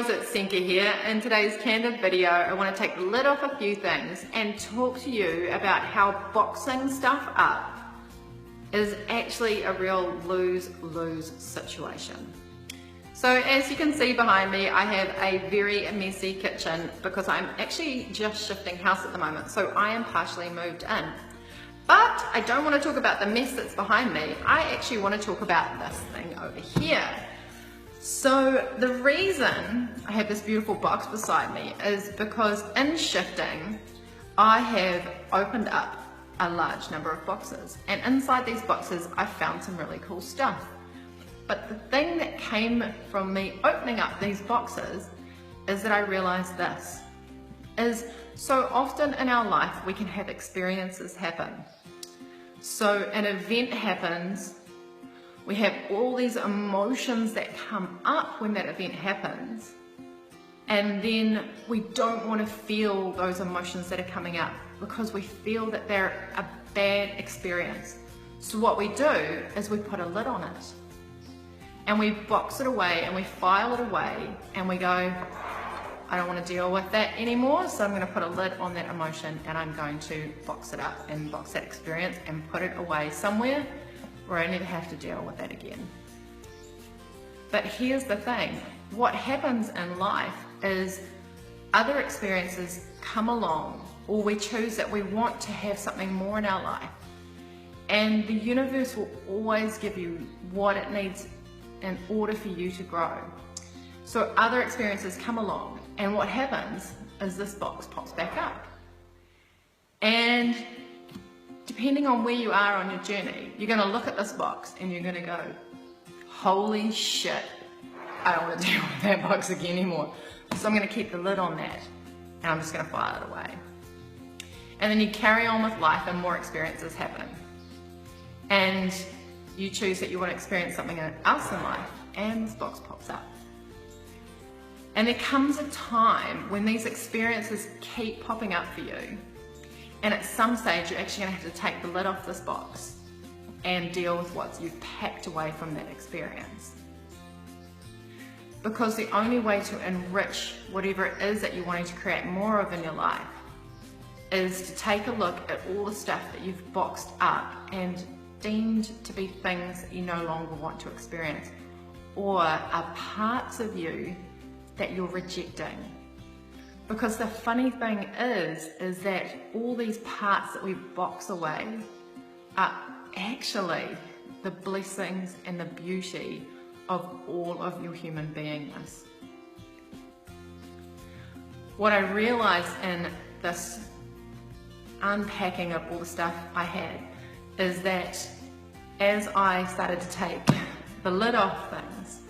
girls, it's Senka here. In today's candid video, I want to take the lid off a few things and talk to you about how boxing stuff up is actually a real lose-lose situation. So as you can see behind me, I have a very messy kitchen because I'm actually just shifting house at the moment, so I am partially moved in. But I don't want to talk about the mess that's behind me. I actually want to talk about this thing over here. So the reason I have this beautiful box beside me is because in shifting, I have opened up a large number of boxes, and inside these boxes I found some really cool stuff. But the thing that came from me opening up these boxes is that I realized this is so often in our life we can have experiences happen. So an event happens, we have all these emotions that come up when that event happens, and then we don't want to feel those emotions that are coming up because we feel that they're a bad experience. So what we do is we put a lid on it and we box it away and we file it away and we go, I don't want to deal with that anymore, so I'm going to put a lid on that emotion and I'm going to box it up and box that experience and put it away somewhere where I never have to deal with that again. But here's the thing, what happens in life is other experiences come along, or we choose that we want to have something more in our life, and the universe will always give you what it needs in order for you to grow. So other experiences come along, and what happens is this box pops back up. And depending on where you are on your journey, you're going to look at this box and you're going to go, holy shit, I don't want to deal with that box again anymore. So I'm going to keep the lid on that and I'm just going to file it away. And then you carry on with life and more experiences happen. And you choose that you want to experience something else in life and this box pops up. And there comes a time when these experiences keep popping up for you, and at some stage you're actually going to have to take the lid off this box and deal with what you've packed away from that experience. Because the only way to enrich whatever it is that you're wanting to create more of in your life is to take a look at all the stuff that you've boxed up and deemed to be things that you no longer want to experience, or are parts of you that you're rejecting. Because the funny thing is that all these parts that we box away are actually the blessings and the beauty of all of your human beingness. What I realized in this unpacking of all the stuff I had is that as I started to take the lid off things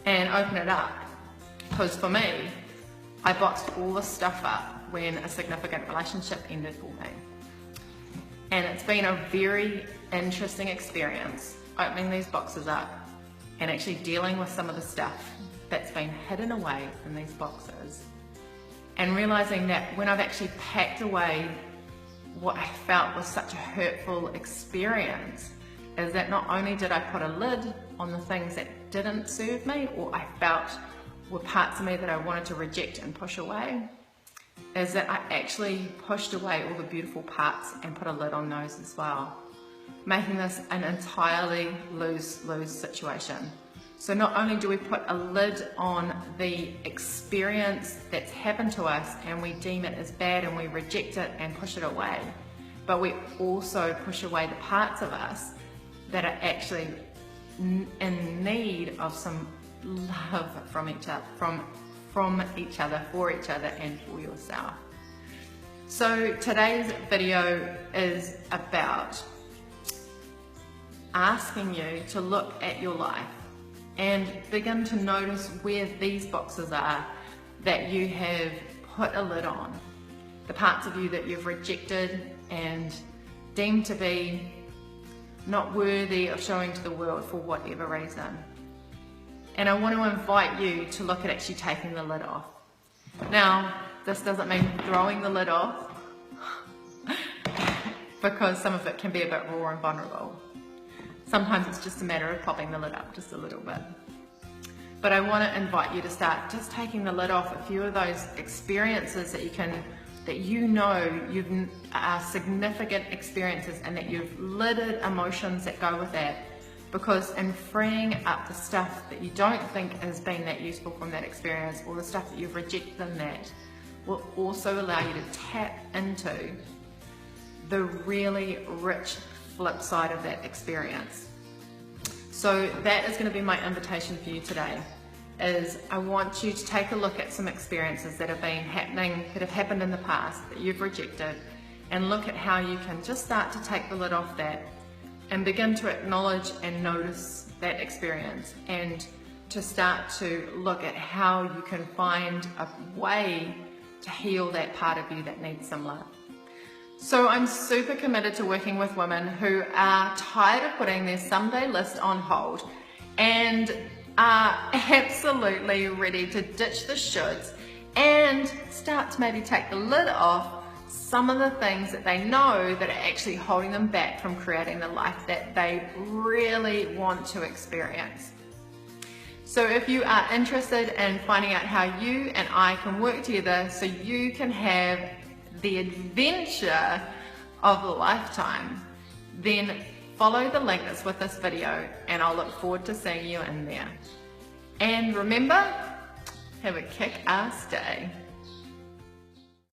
and open it up, because for me, I boxed all this stuff up when a significant relationship ended for me. And it's been a very interesting experience opening these boxes up and actually dealing with some of the stuff that's been hidden away in these boxes. And realizing that when I've actually packed away what I felt was such a hurtful experience, is that not only did I put a lid on the things that didn't serve me or I felt were parts of me that I wanted to reject and push away, is that I actually pushed away all the beautiful parts and put a lid on those as well, making this an entirely lose-lose situation. So not only do we put a lid on the experience that's happened to us and we deem it as bad and we reject it and push it away, but we also push away the parts of us that are actually in need of some love from each other, from each other, for each other, and for yourself. So today's video is about asking you to look at your life and begin to notice where these boxes are that you have put a lid on, the parts of you that you've rejected and deemed to be not worthy of showing to the world for whatever reason. And I want to invite you to look at actually taking the lid off. Now, this doesn't mean throwing the lid off, because some of it can be a bit raw and vulnerable. Sometimes it's just a matter of popping the lid up just a little bit. but I want to invite you to start just taking the lid off a few of those experiences that you know are significant experiences, and that you've lidded emotions that go with that. Because in freeing up the stuff that you don't think has been that useful from that experience, or the stuff that you've rejected in that, will also allow you to tap into the really rich flip side of that experience. So that is going to be my invitation for you today, is I want you to take a look at some experiences that have happened in the past that you've rejected, and look at how you can just start to take the lid off that and begin to acknowledge and notice that experience, and to start to look at how you can find a way to heal that part of you that needs some love. So I'm super committed to working with women who are tired of putting their someday list on hold and are absolutely ready to ditch the shoulds and start to maybe take the lid off some of the things that they know that are actually holding them back from creating the life that they really want to experience. So if you are interested in finding out how you and I can work together so you can have the adventure of a lifetime, then follow the link that's with this video, and I'll look forward to seeing you in there. And remember, have a kick-ass day.